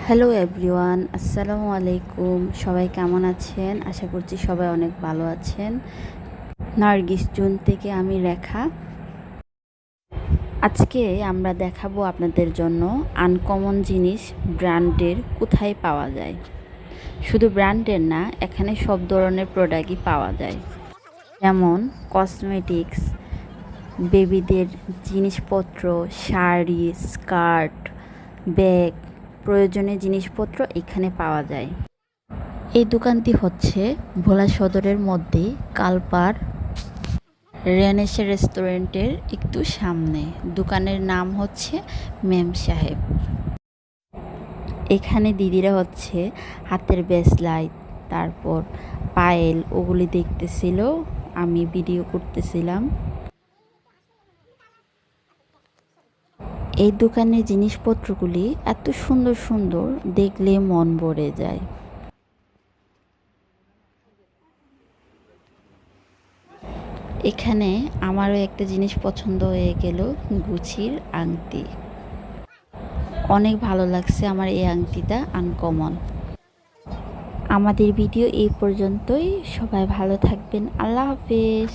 Hello everyone, আসসালামু আলাইকুম। সবাই কেমন আছেন? আশা করছি সবাই অনেক ভালো আছেন। নার্গিস জুন থেকে আমি রেখা। আজকে আমরা দেখাবো আপনাদের জন্য আনকমন জিনিস ব্র্যান্ডের কোথায় পাওয়া যায়। শুধু ব্র্যান্ডের না, এখানে সব ধরনের প্রোডাক্টই পাওয়া যায়, যেমন কসমেটিক্স, বেবিদের জিনিসপত্র, শাড়ি, স্কার্ট, ব্যাগ, প্রয়োজনীয় জিনিসপত্র এখানে পাওয়া যায়। এই দোকানটি হচ্ছে ভোলা সদরের মধ্যে কালপার রেনেসা রেস্টুরেন্টের একটু সামনে। দোকানের নাম হচ্ছে মেম সাহেব। এখানে দিদিরা হচ্ছে হাতের ব্রেসলাইট, তারপর পায়েল, ওগুলি দেখতেছিল, আমি ভিডিও করতেছিলাম। এই দোকানের জিনিসপত্রগুলি এত সুন্দর সুন্দর, দেখলে মন ভরে যায়। এখানে আমারও একটা জিনিস পছন্দ হয়ে গেল, গুচির আংটি। অনেক ভালো লাগছে আমার এই আংটিটা, আনকমন। আমাদের ভিডিও এই পর্যন্তই। সবাই ভালো থাকবেন। আল্লাহ হাফেজ।